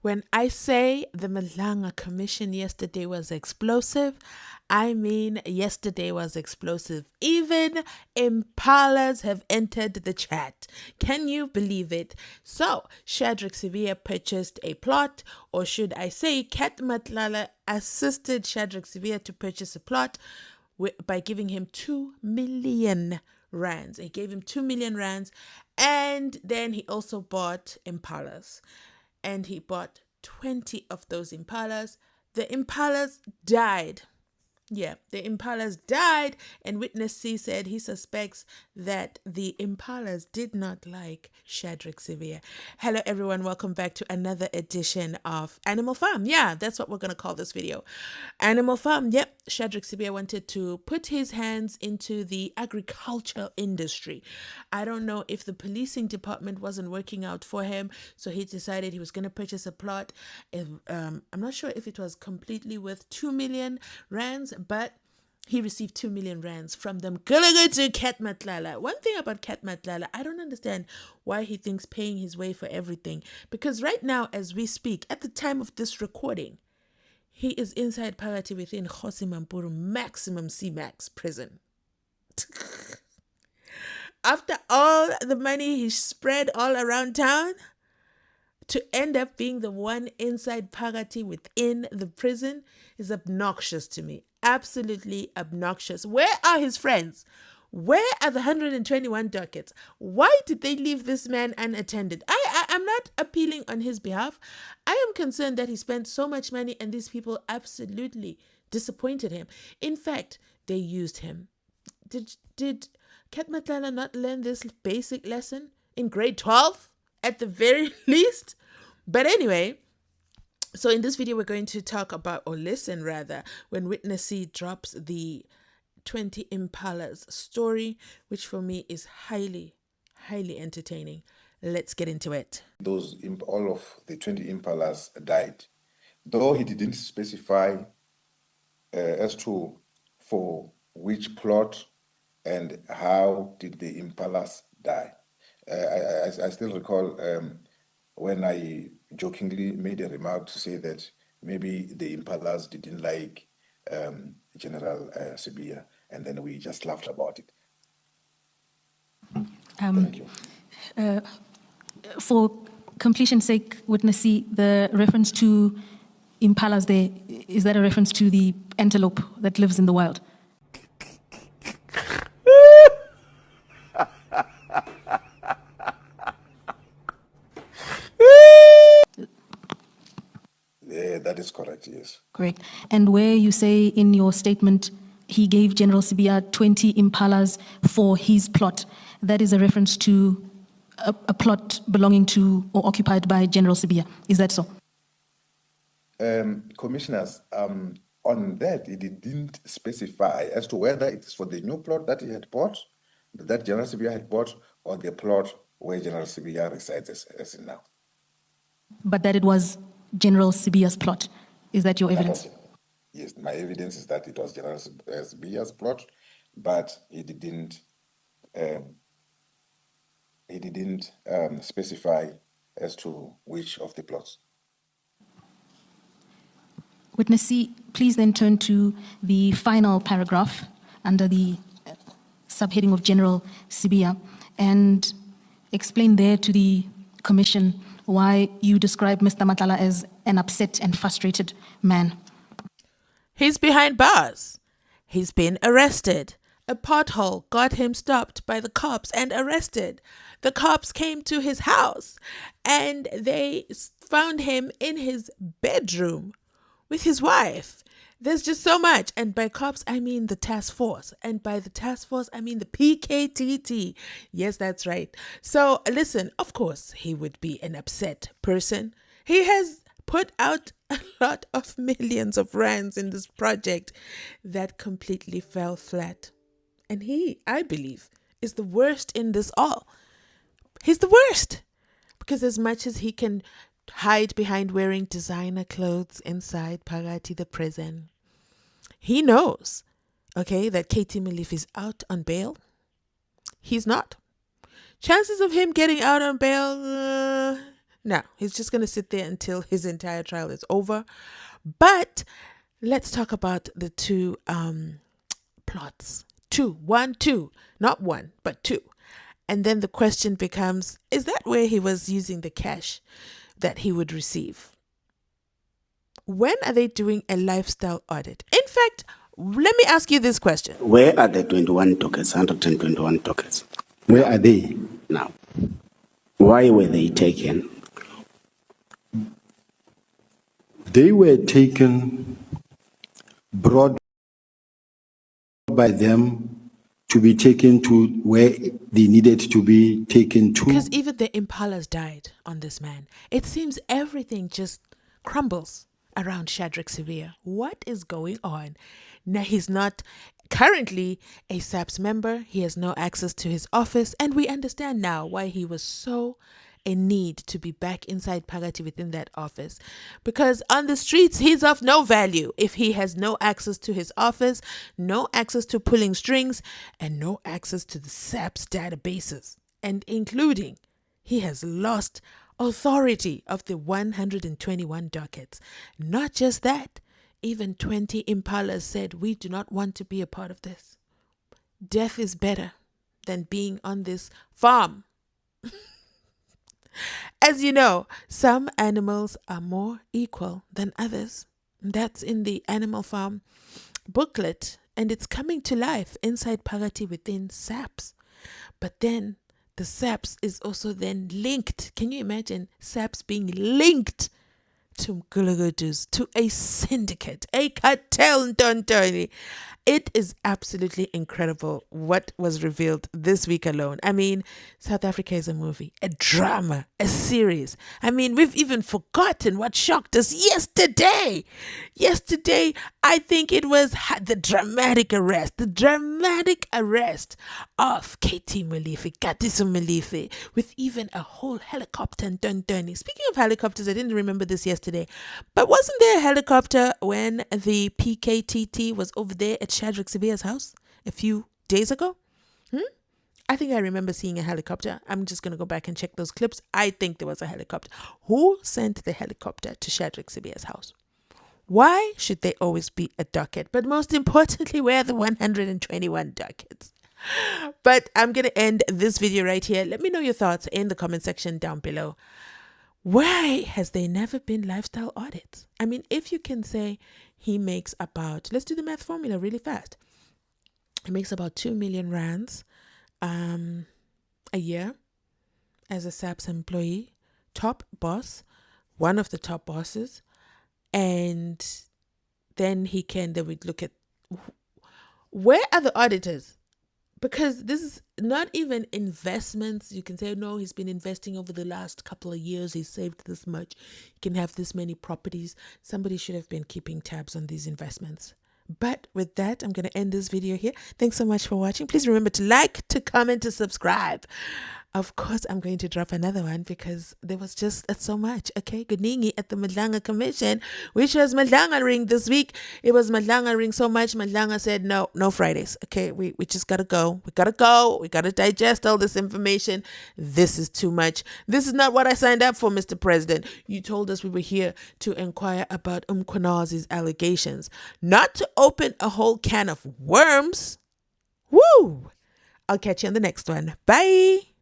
When I say the Malanga Commission yesterday was explosive, I mean yesterday was explosive. Even Impalas have entered the chat. Can you believe it? So, Shadrack Sibiya purchased a plot, or should I say, Kat Matlala assisted Shadrack Sibiya to purchase a plot by giving him 2 million rands. He gave him 2 million rands, and then he also bought Impalas, and he bought 20 of those Impalas. The Impalas died. Yeah, the Impalas died, and Witness C said he suspects that the Impalas did not like Shadrack Sibiya. Hello, everyone. Welcome back to another edition of Animal Farm. Yeah, that's what we're going to call this video. Animal Farm. Yep, Shadrack Sibiya wanted to put his hands into the agricultural industry. I don't know if the policing department wasn't working out for him, so he decided he was going to purchase a plot. I'm not sure if it was completely worth 2 million rands, but he received 2 million rands from them. To Kat Matlala. One thing about Kat Matlala, I don't understand why he thinks paying his way for everything. Because right now, as we speak, at the time of this recording, he is inside Phakathi within Kgosi Mampuru maximum C-Max prison. After all the money he spread all around town, to end up being the one inside Phakathi within the prison is obnoxious to me. Absolutely obnoxious. Where are his friends? Where are the 121 dockets? Why did they leave this man unattended? I'm not appealing on his behalf. I am concerned that he spent so much money and these people absolutely disappointed him. In fact, they used him. Did Kat Matlala not learn this basic lesson in grade 12 at the very least? But anyway, so in this video, we're going to talk about, or listen rather, when Witness C drops the 20 Impalas story, which for me is highly, highly entertaining. Let's get into it. All of the 20 Impalas died, though he didn't specify as to for which plot and how did the Impalas die. I still recall when I jokingly made a remark to say that maybe the Impalas didn't like General Sibiya, and then we just laughed about it. Thank you. For completion's sake, Witness C, the reference to Impalas there, is that a reference to the antelope that lives in the wild? That is correct, yes. Correct. And where you say in your statement he gave General Sibiya 20 Impalas for his plot, that is a reference to a plot belonging to or occupied by General Sibiya. Is that so? Commissioners, on that, he didn't specify as to whether it is for the new plot that he had bought, that General Sibiya had bought, or the plot where General Sibiya resides as in now. But that it was General Sibiya's plot. Is that your evidence? Yes, my evidence is that it was General Sibiya's plot, but he didn't specify as to which of the plots. Witness C, please then turn to the final paragraph under the subheading of General Sibiya and explain there to the Commission why you describe Mr. Matlala as an upset and frustrated man. He's behind bars. He's been arrested. A pothole got him stopped by the cops and arrested. The cops came to his house and they found him in his bedroom with his wife. There's just so much. And by cops, I mean the task force. And by the task force, I mean the PKTT. Yes, that's right. So listen, of course, he would be an upset person. He has put out a lot of millions of rands in this project that completely fell flat. And he, I believe, is the worst in this all. He's the worst. Because as much as he can hide behind wearing designer clothes inside Phakathi the prison, he knows, okay, that Katie Malif is out on bail. He's not. Chances of him getting out on bail, No, he's just going to sit there until his entire trial is over. But let's talk about the two plots. Two, not one, but two. And then the question becomes, is that where he was using the cash that he would receive? When are they doing a lifestyle audit? In fact, let me ask you this question. Where are the 21 tokens, 121 tokens? Where are they? Now, why were they taken? They were taken, brought by them to be taken to where they needed to be taken to. Because even the Impalas died on this man. It seems everything just crumbles around Shadrack Sibiya. What is going on? Now, he's not currently a SAPS member. He has no access to his office. And we understand now why he was so in need to be back inside Phakathi within that office. Because on the streets, he's of no value if he has no access to his office, no access to pulling strings, and no access to the SAPS databases. And including, he has lost authority of the 121 dockets. Not just that, even 20 Impalas said, we do not want to be a part of this. Death is better than being on this farm. As you know, some animals are more equal than others. That's in the Animal Farm booklet, and it's coming to life inside Phakathi within SAPS. But then the SAPS is also then linked. Can you imagine SAPS being linked to Mgulugudu's, to a syndicate, a cartel, Ntoni? It is absolutely incredible what was revealed this week alone. I mean, South Africa is a movie, a drama, a series. I mean, we've even forgotten what shocked us yesterday. Yesterday, I think it was the dramatic arrest of KT Molefe, Katiso Molefe, with even a whole helicopter in Ntoni. Speaking of helicopters, I didn't remember this yesterday, but wasn't there a helicopter when the PKTT was over there at Shadrack Sibiya's house a few days ago? I think I remember seeing a helicopter. I'm just going to go back and check those clips. I think there was a helicopter. Who sent the helicopter to Shadrack Sibiya's house? Why should there always be a docket? But most importantly, where are the 121 dockets? But I'm going to end this video right here. Let me know your thoughts in the comment section down below. Why has there never been lifestyle audits? I mean, if you can say he makes about, let's do the math formula really fast. He makes about 2 million rands a year as a SAPS employee, top boss, one of the top bosses. And then they would look at, where are the auditors? Because this is not even investments. You can say, no, he's been investing over the last couple of years. He's saved this much. He can have this many properties. Somebody should have been keeping tabs on these investments. But with that, I'm going to end this video here. Thanks so much for watching. Please remember to like, to comment, to subscribe. Of course, I'm going to drop another one because there was just so much. Okay, good ningi at the Matlala Commission, which was Matlala ring this week. It was Matlala ring so much. Matlala said, no Fridays. Okay, we just got to go. We got to go. We got to digest all this information. This is too much. This is not what I signed up for, Mr. President. You told us we were here to inquire about Umkwanazi's allegations, not to open a whole can of worms. Woo! I'll catch you on the next one. Bye.